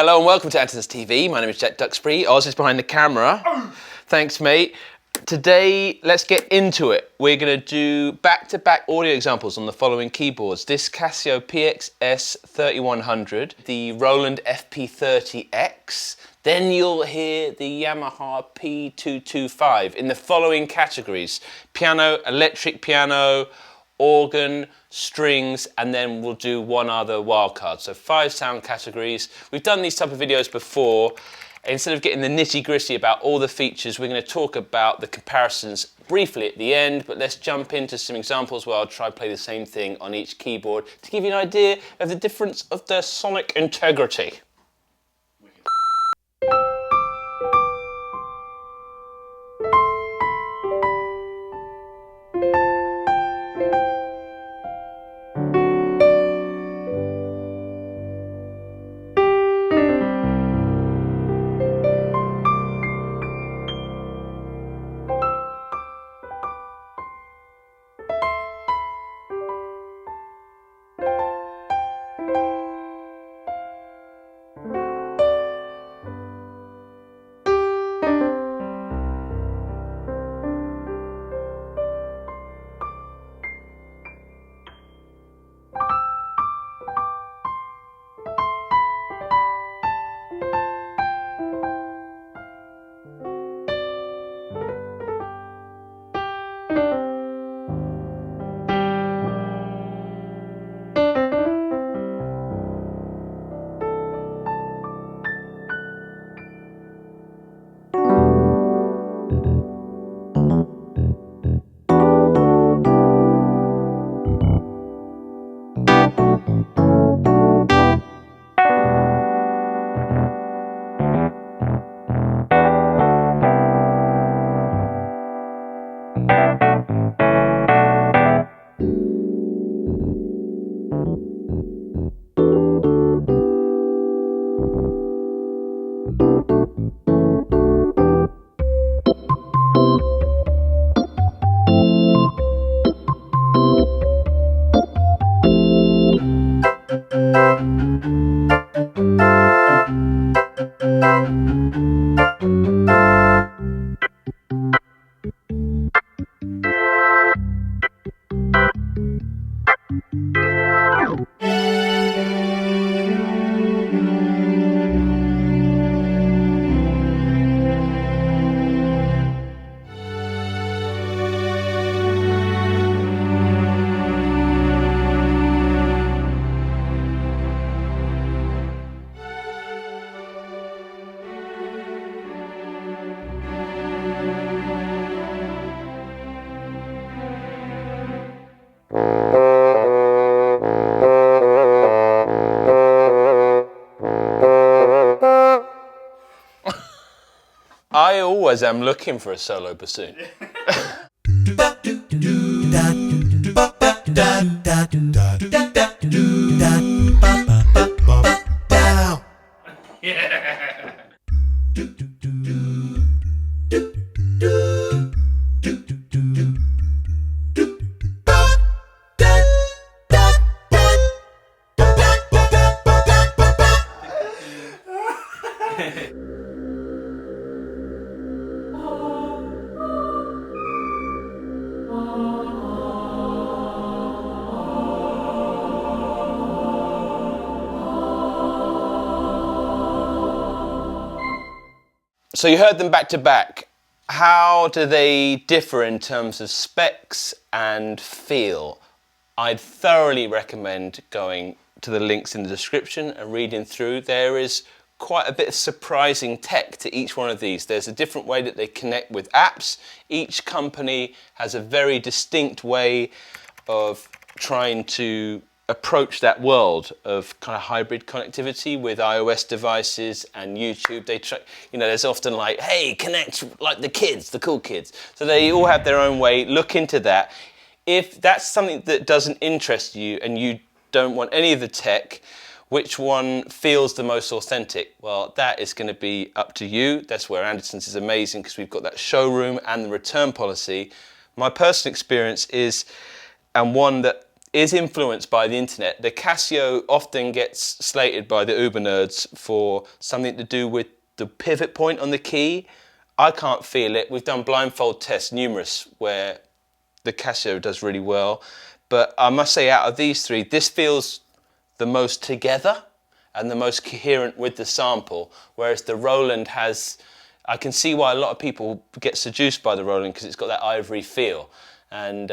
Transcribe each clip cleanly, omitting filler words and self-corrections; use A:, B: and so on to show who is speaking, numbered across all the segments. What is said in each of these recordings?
A: Hello and welcome to Andertons TV. My name is Jack Duxbury. Oz is behind the camera. Thanks, mate. Today, let's get into it. We're going to do back-to-back audio examples on the following keyboards. This Casio PX S3100, the Roland FP30X, then you'll hear the Yamaha P225 in the following categories: piano, electric piano, organ, strings, and then we'll do one other wildcard. So 5 sound categories. We've done these type of videos before. Instead of getting the nitty-gritty about all the features, we're going to talk about the comparisons briefly at the end, but let's jump into some examples where I'll try to play the same thing on each keyboard to give you an idea of the difference of their sonic integrity. I always am looking for a solo bassoon. So you heard them back to back. How do they differ in terms of specs and feel? I'd thoroughly recommend going to the links in the description and reading through. There is quite a bit of surprising tech to each one of these. There's a different way that they connect with apps. Each company has a very distinct way of trying to approach that world of kind of hybrid connectivity with iOS devices and YouTube. They try, there's often like, hey, connect like the kids, the cool kids. So they all have their own way. Look into that. If that's something that doesn't interest you and you don't want any of the tech, which one feels the most authentic? Well, that is going to be up to you. That's where Andertons is amazing, because we've got that showroom and the return policy. My personal experience is, and one that is influenced by the internet. The Casio often gets slated by the uber nerds for something to do with the pivot point on the key. I can't feel it. We've done blindfold tests, numerous, where the Casio does really well. But I must say, out of these three, this feels the most together and the most coherent with the sample, whereas the Roland has, I can see why a lot of people get seduced by the Roland, because it's got that ivory feel. And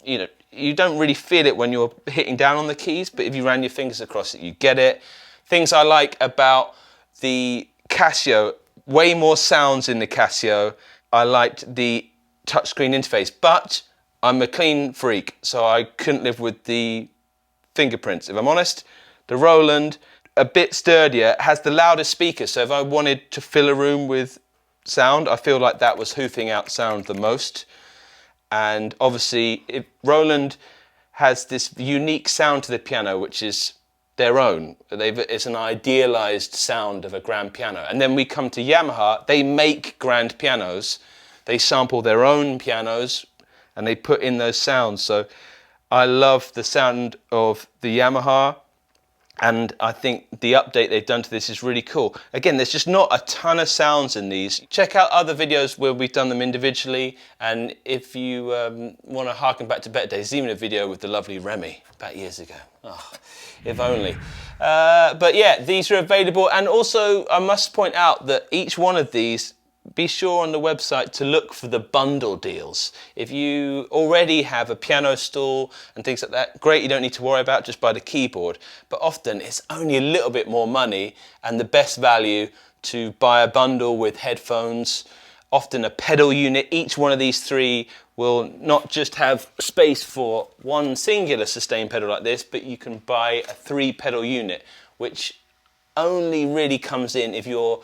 A: you know, you don't really feel it when you're hitting down on the keys, but if you ran your fingers across it, you get it. Things I like about the Casio, way more sounds in the Casio. I liked the touchscreen interface, but I'm a clean freak, so I couldn't live with the fingerprints. If I'm honest, the Roland, a bit sturdier, has the loudest speaker, so if I wanted to fill a room with sound, I feel like that was hoofing out sound the most. And obviously, Roland has this unique sound to the piano, which is their own. It's an idealized sound of a grand piano. And then we come to Yamaha, they make grand pianos. They sample their own pianos and they put in those sounds. So I love the sound of the Yamaha. And I think the update they've done to this is really cool. Again, there's just not a ton of sounds in these. Check out other videos where we've done them individually. And if you want to harken back to better days, even a video with the lovely Remy about years ago. Oh, if only. But yeah, these are available. And also, I must point out that each one of these, be sure on the website to look for the bundle deals. If you already have a piano stool and things like that, great, you don't need to worry about, just buy the keyboard. But often it's only a little bit more money and the best value to buy a bundle with headphones, often a pedal unit. Each one of these three will not just have space for one singular sustain pedal like this, but you can buy a 3-pedal unit, which only really comes in if you're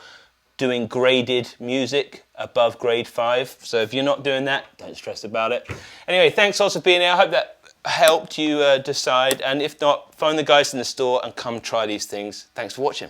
A: doing graded music above grade 5. So if you're not doing that, don't stress about it. Anyway, thanks also for being here. I hope that helped you decide. And if not, phone the guys in the store and come try these things. Thanks for watching.